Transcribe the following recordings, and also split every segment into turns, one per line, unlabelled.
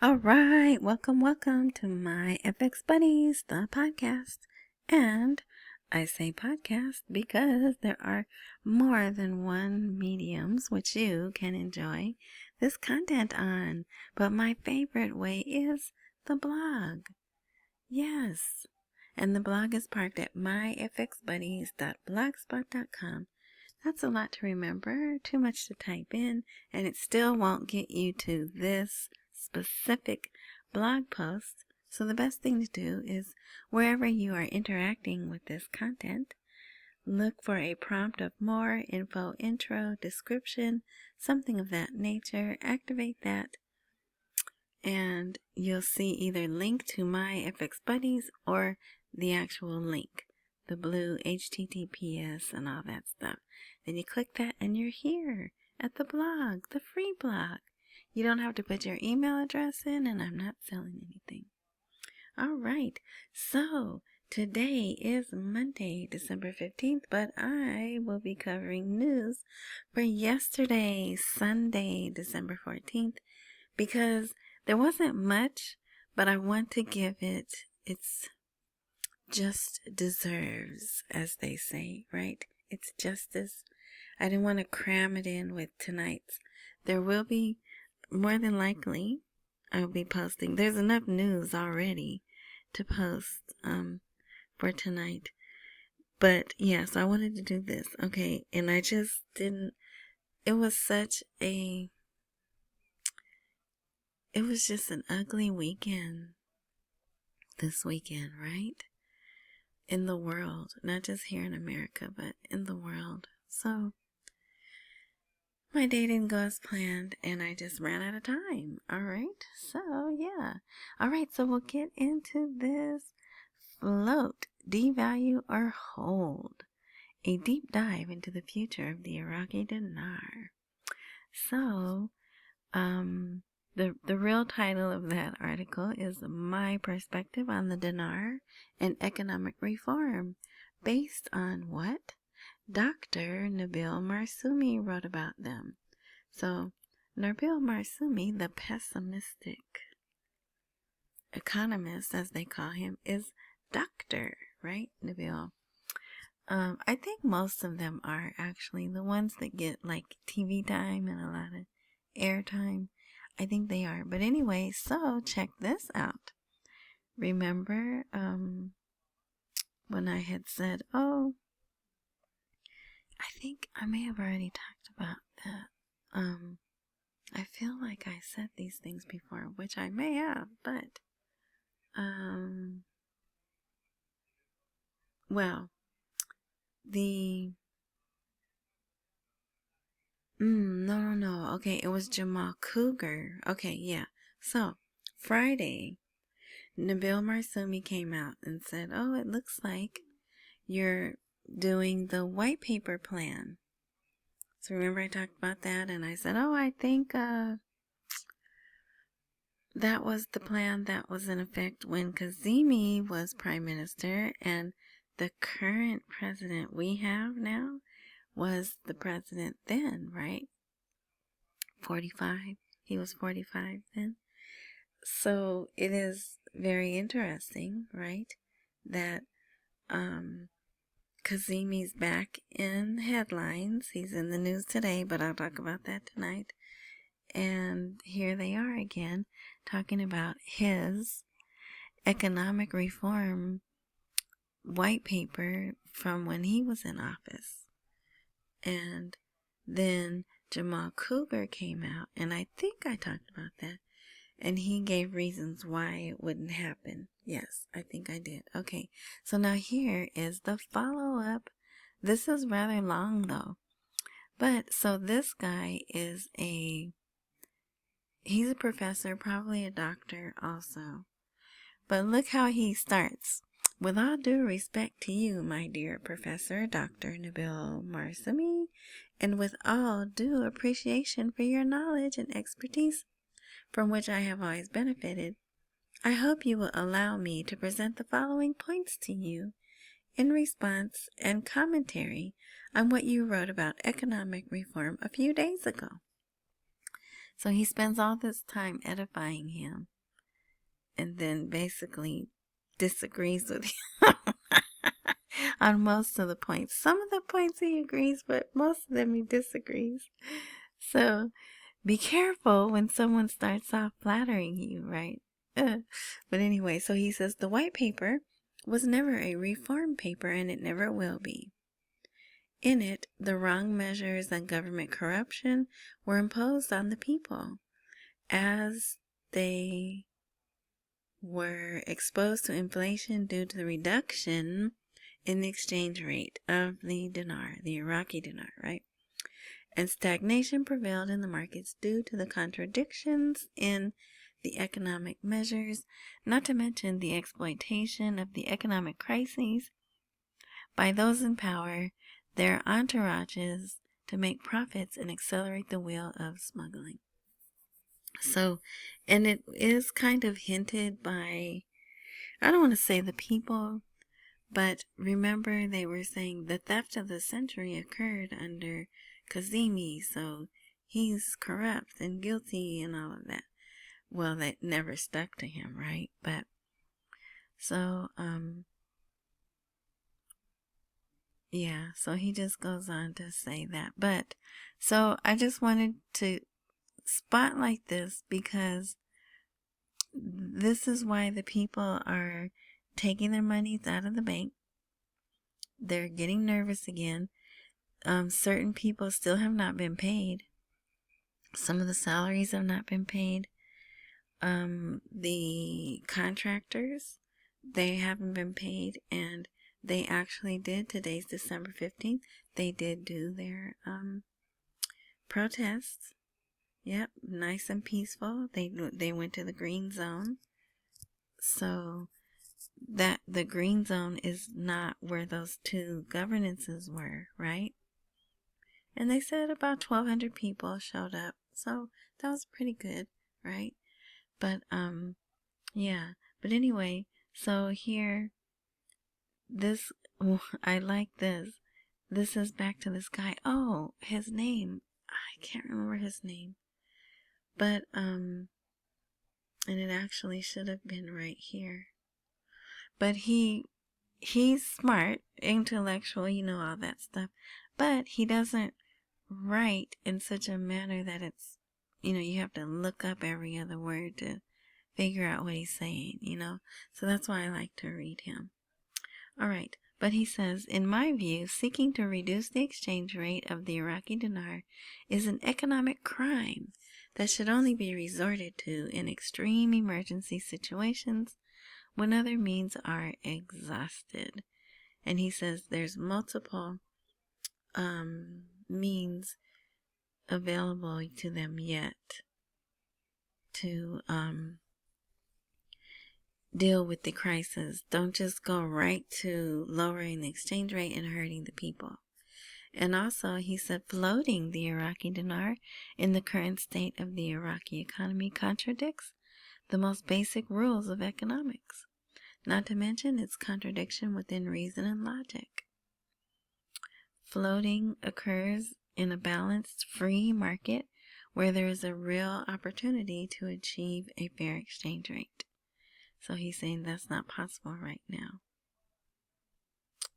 All right, welcome to my FX Buddies, the podcast. And I say podcast because there are more than one mediums which you can enjoy this content on. But my favorite way is the blog. Yes. And the blog is parked at myfxbuddies.blogspot.com. That's a lot to remember, too much to type in, and it still won't get you to this specific blog post. So the best thing to do is wherever you are interacting with this content, look for a prompt of more, info, intro, description, something of that nature. Activate that, and you'll see either link to my FX Buddies or the actual link, the blue HTTPS and all that stuff. Then you click that and you're here at the blog, the free blog. You don't have to put your email address in, and I'm not selling anything. All right, so today is Monday, December 15th, but I will be covering news for yesterday, Sunday, December 14th, because there wasn't much, but I want to give it its just deserves, as they say, right? It's justice. I didn't want to cram it in with tonight's. There will be, more than likely, I'll be posting. There's enough news already to post for tonight. But yeah, so I wanted to do this. Okay, and I just didn't, it was just an ugly weekend this weekend, right? In the world, not just here in America, but in the world. So my day didn't go as planned, and I just ran out of time. All right, so yeah. All right, so we'll get into this float, devalue, or hold. A deep dive into the future of the Iraqi Dinar. So, the real title of that article is My Perspective on the Dinar and Economic Reform, based on what Dr. Nabil Al-Marsoumi wrote about them. So, Nabil Al-Marsoumi, the pessimistic economist, as they call him, is Dr., right? Nabil. I think most of them are actually the ones that get like TV time and a lot of airtime. I think they are. But anyway, so check this out. Remember when I had said, oh, I think I may have already talked about that. I feel like I said these things before, which I may have, but well, no. Okay, it was Jamal Cougar. Okay, yeah. So, Friday, Nabil Marsoumi came out and said, oh, it looks like you're doing the white paper plan. So remember I talked about that, and I said, oh, I think that was the plan that was in effect when Kazemi was prime minister, and the current president we have now was the president then, right? 45. He was 45 then. So it is very interesting, right, that Kazemi's back in headlines. He's in the news today, but I'll talk about that tonight. And here they are again, talking about his economic reform white paper from when he was in office. And then Jamal Cougar came out, and I think I talked about that. And he gave reasons why it wouldn't happen. Yes, I think I did. Okay, so now here is the follow-up. This is rather long, though. But, so this guy is he's a professor, probably a doctor also. But look how he starts. With all due respect to you, my dear Professor Dr. Nabil Marsoumi, and with all due appreciation for your knowledge and expertise, from which I have always benefited, I hope you will allow me to present the following points to you in response and commentary on what you wrote about economic reform a few days ago. So he spends all this time edifying him and then basically disagrees with him on most of the points. Some of the points he agrees, but most of them he disagrees. So be careful when someone starts off flattering you, right? But anyway, so he says the white paper was never a reform paper and it never will be. In it, the wrong measures and government corruption were imposed on the people as they were exposed to inflation due to the reduction in the exchange rate of the dinar, the Iraqi dinar, right? And stagnation prevailed in the markets due to the contradictions in the economic measures, not to mention the exploitation of the economic crises by those in power, their entourages, to make profits and accelerate the wheel of smuggling. So, and it is kind of hinted by, I don't want to say the people, but remember they were saying the theft of the century occurred under Kazemi, so he's corrupt and guilty and all of that. Well, that never stuck to him, right? But, so, yeah, so he just goes on to say that. But, so I just wanted to spotlight this because this is why the people are taking their monies out of the bank. They're getting nervous again. Certain people still have not been paid. Some of the salaries have not been paid. The contractors, they haven't been paid, and they actually did. Today's December 15th. They did do their protests. Yep, nice and peaceful. They went to the green zone. So that the green zone is not where those two governances were, right? And they said about 1,200 people showed up. So that was pretty good, right? But, yeah. But anyway, so here, this, I like this. This is back to this guy. Oh, his name. I can't remember his name. But, and it actually should have been right here. But he's smart, intellectual, all that stuff. But he doesn't write in such a manner that it's, you have to look up every other word to figure out what he's saying, So that's why I like to read him. All right. But he says, in my view, seeking to reduce the exchange rate of the Iraqi dinar is an economic crime that should only be resorted to in extreme emergency situations when other means are exhausted. And he says there's multiple means available to them yet to deal with the crisis. Don't just go right to lowering the exchange rate and hurting the people. And also, he said floating the Iraqi dinar in the current state of the Iraqi economy contradicts the most basic rules of economics, not to mention its contradiction within reason and logic. Floating occurs in a balanced, free market where there is a real opportunity to achieve a fair exchange rate. So he's saying that's not possible right now.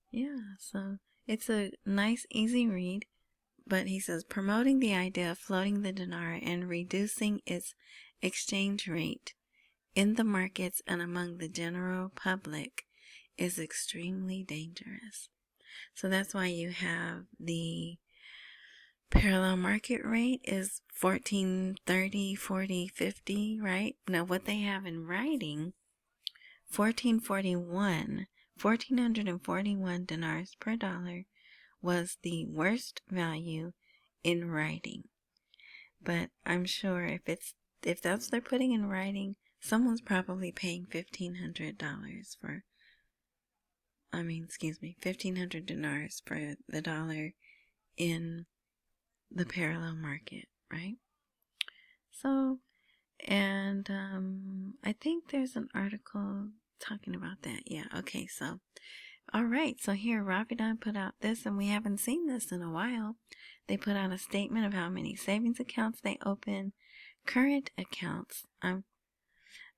Yeah, so it's a nice, easy read. But he says promoting the idea of floating the dinar and reducing its exchange rate in the markets and among the general public is extremely dangerous. So that's why you have the parallel market rate is 1430, 40, 50, right? Now what they have in writing, 1441 dinars per dollar was the worst value in writing. But I'm sure if that's what they're putting in writing, someone's probably paying $1,500 for, 1,500 dinars for the dollar in the parallel market, right? So, and I think there's an article talking about that. Yeah, okay, so, all right, so here Rafidan put out this, and we haven't seen this in a while. They put out a statement of how many savings accounts they open, current accounts.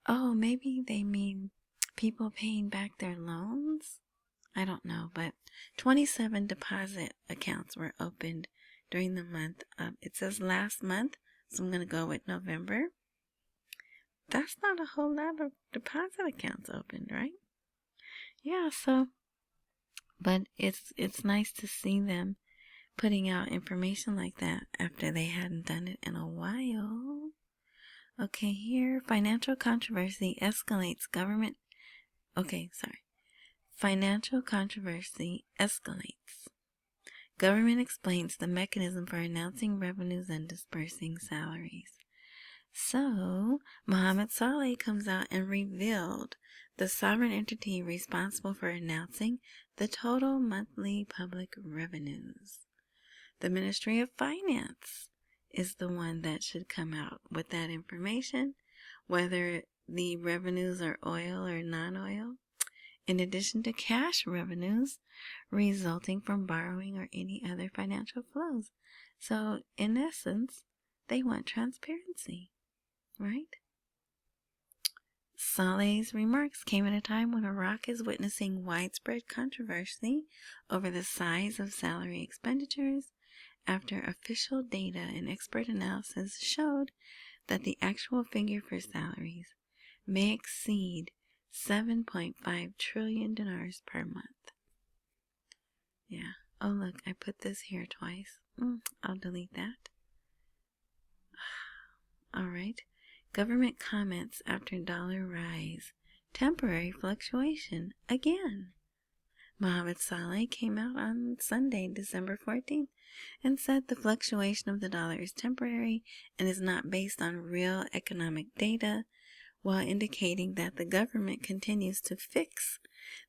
Oh, maybe they mean people paying back their loans? I don't know, but 27 deposit accounts were opened during the month. It says last month, so I'm going to go with November. That's not a whole lot of deposit accounts opened, right? Yeah, so, but it's nice to see them putting out information like that after they hadn't done it in a while. Okay, here, financial controversy escalates government. Okay, sorry. Financial controversy escalates. Government explains the mechanism for announcing revenues and dispersing salaries. So, Mohammed Saleh comes out and revealed the sovereign entity responsible for announcing the total monthly public revenues. The Ministry of Finance is the one that should come out with that information, whether the revenues are oil or non-oil, in addition to cash revenues resulting from borrowing or any other financial flows. So, in essence, they want transparency, right? Saleh's remarks came at a time when Iraq is witnessing widespread controversy over the size of salary expenditures after official data and expert analysis showed that the actual figure for salaries may exceed 7.5 trillion dinars per month. Yeah. Oh, look, I put this here twice. I'll delete that. All right. Government comments after dollar rise. Temporary fluctuation again. Mohammed Saleh came out on Sunday, December 14th, and said the fluctuation of the dollar is temporary and is not based on real economic data, while indicating that the government continues to fix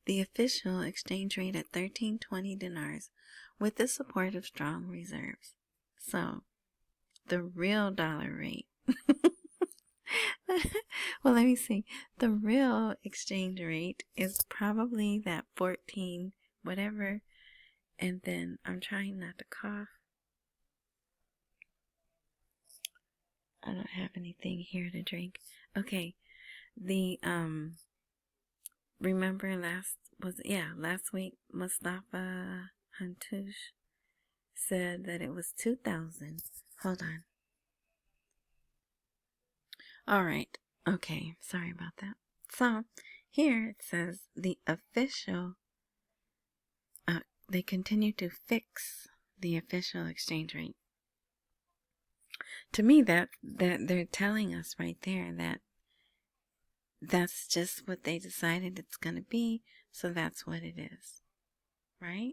the official exchange rate at 1320 dinars with the support of strong reserves. So, the real dollar rate. Well, let me see. The real exchange rate is probably that 14 whatever. And then I'm trying not to cough. I don't have anything here to drink. Okay. The remember last week Mustafa Hantush said that it was 2,000. Hold on. All right. Okay. Sorry about that. So here it says the official. They continue to fix the official exchange rate. To me, that they're telling us right there that that's just what they decided it's going to be, so that's what it is, right?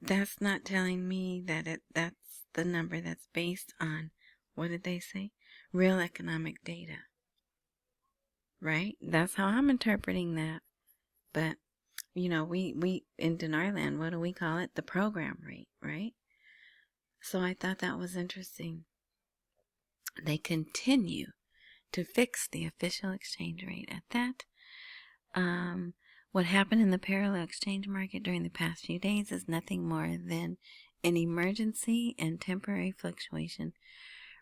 That's not telling me that that's the number that's based on, what did they say? Real economic data, right? That's how I'm interpreting that. But, you know, we in Dinarland, what do we call it? The program rate, right? So I thought that was interesting. They continue to fix the official exchange rate at that. What happened in the parallel exchange market during the past few days is nothing more than an emergency and temporary fluctuation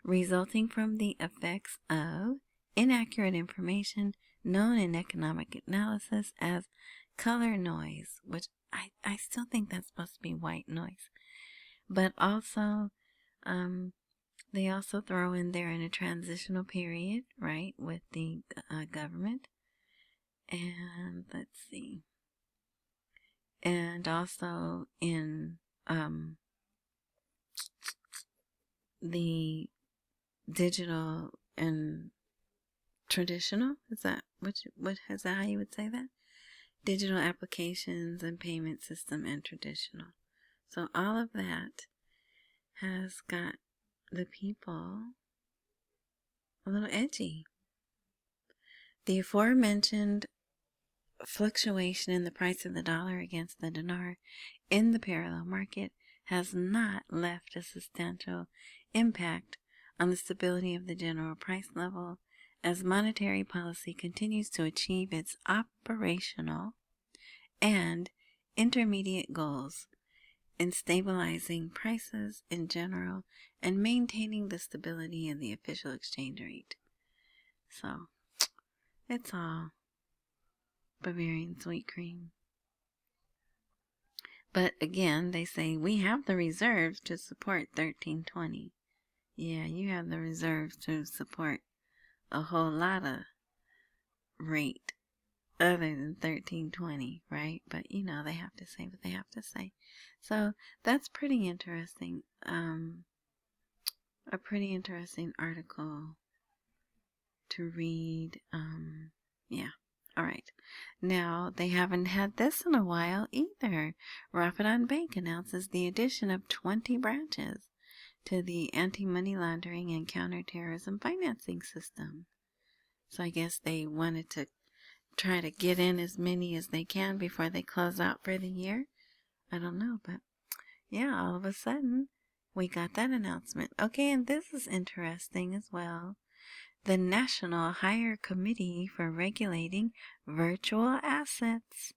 resulting from the effects of inaccurate information known in economic analysis as color noise, which I still think that's supposed to be white noise. But also, they also throw in there in a transitional period, right, with the government. And let's see. And also in the digital and traditional, is that how you would say that? Digital applications and payment system and traditional. So all of that has got the people a little edgy. The aforementioned fluctuation in the price of the dollar against the dinar in the parallel market has not left a substantial impact on the stability of the general price level as monetary policy continues to achieve its operational and intermediate goals in stabilizing prices in general and maintaining the stability in the official exchange rate. So, it's all Bavarian sweet cream. But again, they say we have the reserves to support 1320. Yeah, you have the reserves to support a whole lot of rate other than 1320, right? But you know, they have to say what they have to say. So that's pretty interesting. A pretty interesting article to read. Yeah. All right. Now, they haven't had this in a while either. Rapidan Bank announces the addition of 20 branches to the anti-money laundering and counterterrorism financing system. So I guess they wanted to try to get in as many as they can before they close out for the year. I don't know, but yeah, all of a sudden we got that announcement. Okay, and this is interesting as well. The National Higher Committee for Regulating Virtual Assets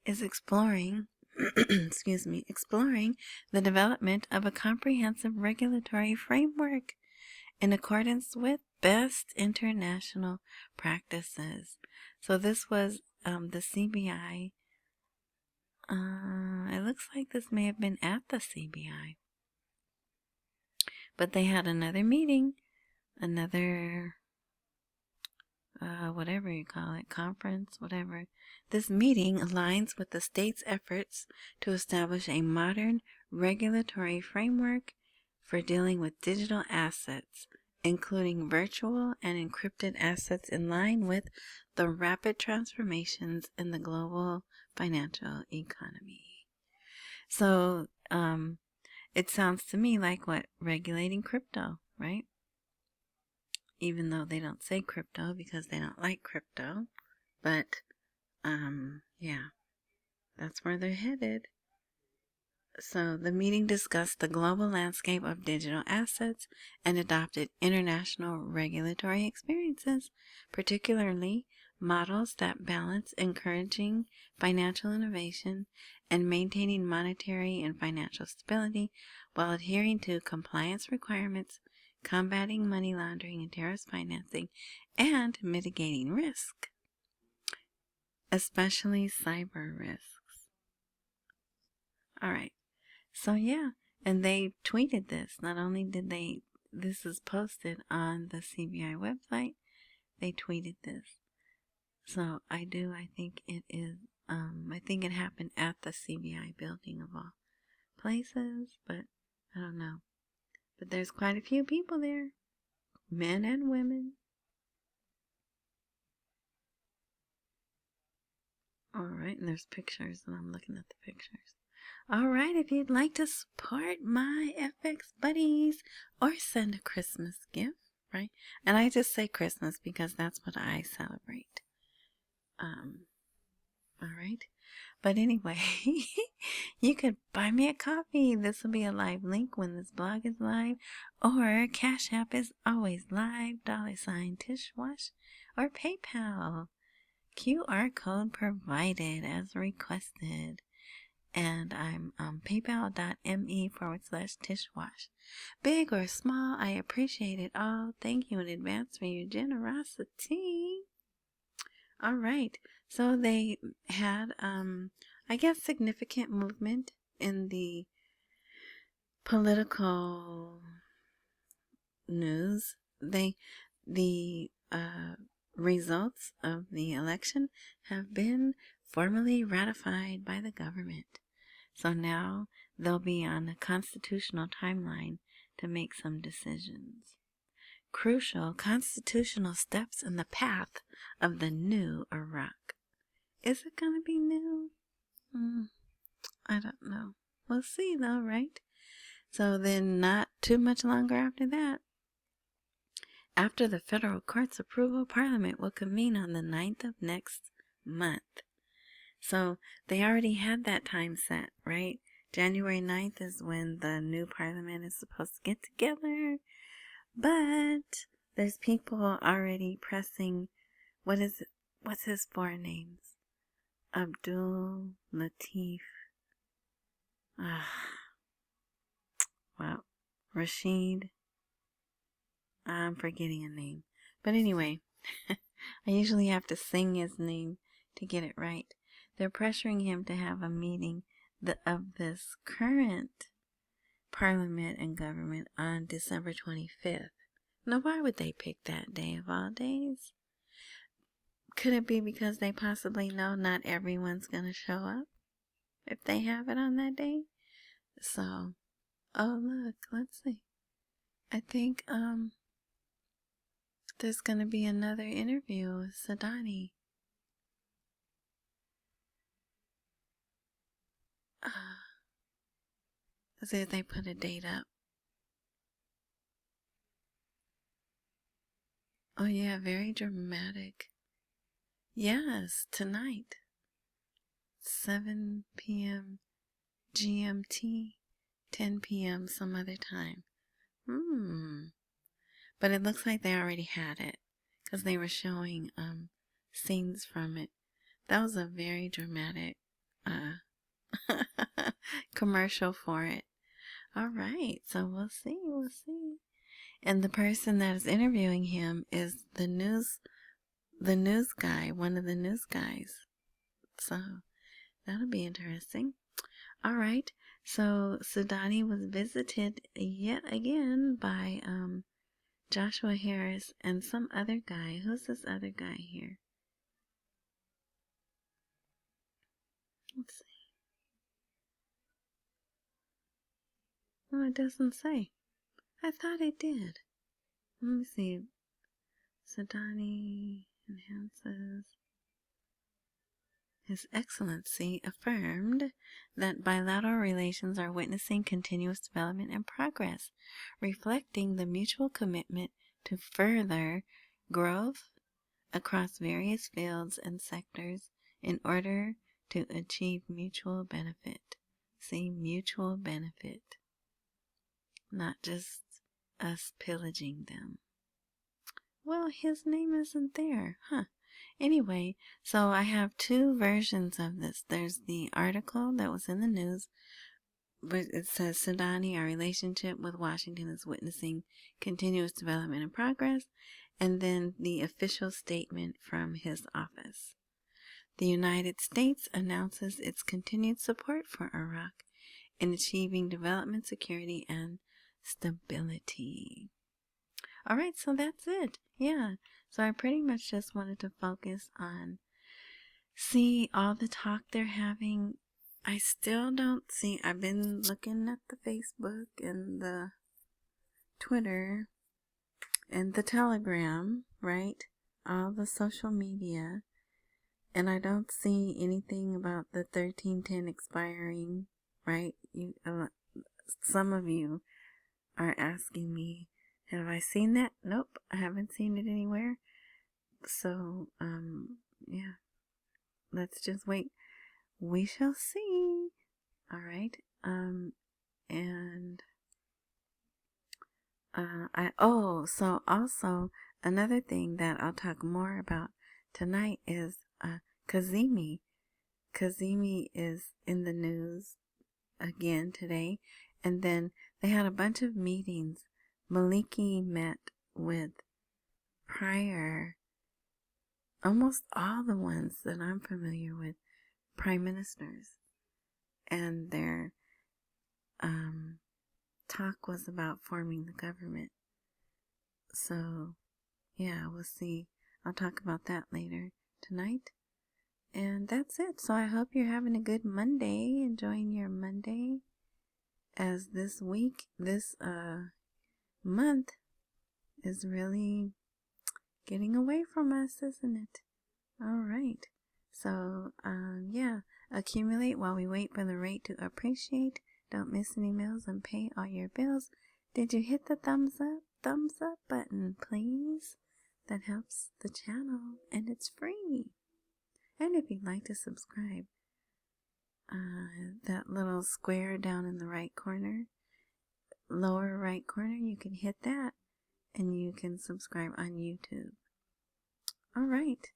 is exploring the development of a comprehensive regulatory framework in accordance with best international practices. So this was the CBI. It looks like this may have been at the CBI. But they had another meeting, another whatever you call it, conference, whatever. This meeting aligns with the state's efforts to establish a modern regulatory framework for dealing with digital assets, including virtual and encrypted assets, in line with the rapid transformations in the global financial economy. So, it sounds to me like what? Regulating crypto, right? Even though they don't say crypto because they don't like crypto. But, yeah, that's where they're headed. So the meeting discussed the global landscape of digital assets and adopted international regulatory experiences, particularly models that balance encouraging financial innovation and maintaining monetary and financial stability while adhering to compliance requirements, combating money laundering and terrorist financing, and mitigating risk, especially cyber risks. All right. So yeah, and they tweeted this. Not only did this is posted on the CBI website, they tweeted this. So I think it is, I think it happened at the CBI building of all places, but I don't know. But there's quite a few people there, men and women. All right, and there's pictures, and I'm looking at the pictures. All right, if you'd like to support my FX buddies or send a Christmas gift, right? And I just say Christmas because that's what I celebrate. All right. But anyway, you could buy me a coffee. This will be a live link when this blog is live, or Cash App is always live, $Tish Wash, or PayPal. QR code provided as requested. And I'm paypal.me/tishwash. Big or small, I appreciate it all. Thank you in advance for your generosity. All right. So they had, I guess, significant movement in the political news. The results of the election have been formally ratified by the government. So now they'll be on a constitutional timeline to make some decisions. Crucial constitutional steps in the path of the new Iraq. Is it going to be new? I don't know. We'll see though, right? So then not too much longer after that. After the federal court's approval, Parliament will convene on the 9th of next month. So they already had that time set, right? January 9th is when the new parliament is supposed to get together. But there's people already pressing, what's his four names? Abdul Latif. Well, Rashid, I'm forgetting a name. But anyway, I usually have to sing his name to get it right. They're pressuring him to have a meeting of this current parliament and government on December 25th. Now, why would they pick that day of all days? Could it be because they possibly know not everyone's going to show up if they have it on that day? So, oh look, let's see. I think there's going to be another interview with Sadani. Let's see if they put a date up. Oh yeah, very dramatic. Yes, tonight. 7 p.m. GMT, 10 p.m. some other time. But it looks like they already had it because they were showing scenes from it. That was a very dramatic commercial for it. All right, so we'll see. And the person that is interviewing him is the news guy, one of the news guys. So that'll be interesting. All right, so Sudani was visited yet again by Joshua Harris and some other guy. Who's this other guy here? Let's see. Oh, it doesn't say. I thought it did. Let me see. Sudani enhances. His Excellency affirmed that bilateral relations are witnessing continuous development and progress, reflecting the mutual commitment to further growth across various fields and sectors in order to achieve mutual benefit. See, mutual benefit. Not just us pillaging them. Well, his name isn't there, huh? Anyway, so I have two versions of this. There's the article that was in the news, but it says Sudani, our relationship with Washington is witnessing continuous development and progress, and then the official statement from his office. The United States announces its continued support for Iraq in achieving development, security, and stability. All right, so that's it. Yeah, so I pretty much just wanted to focus on see all the talk they're having. I still don't see, I've been looking at the Facebook and the Twitter and the Telegram, right? All the social media, and I don't see anything about the 1310 expiring, right? Some of you are asking me, have I seen that? Nope, I haven't seen it anywhere. So, yeah, let's just wait. We shall see. All right. So also another thing that I'll talk more about tonight is Kazemi. Kazemi is in the news again today, and then they had a bunch of meetings. Maliki met with almost all the ones that I'm familiar with, prime ministers, and their talk was about forming the government. So, yeah, we'll see. I'll talk about that later tonight. And that's it. So I hope you're having a good Monday, enjoying your Monday, as this month is really getting away from us, isn't it? All right. So, yeah, accumulate while we wait for the rate to appreciate. Don't miss any meals and pay all your bills. Did you hit the thumbs up button, please? That helps the channel, and it's free. And if you'd like to subscribe, that little square down in the right corner, lower right corner, you can hit that, and you can subscribe on YouTube. All right.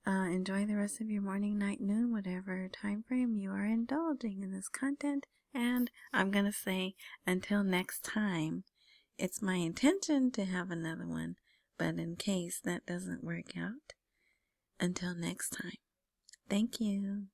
Enjoy the rest of your morning, night, noon, whatever time frame you are indulging in this content, And I'm going to say until next time. It's my intention to have another one, but in case that doesn't work out, until next time. Thank you.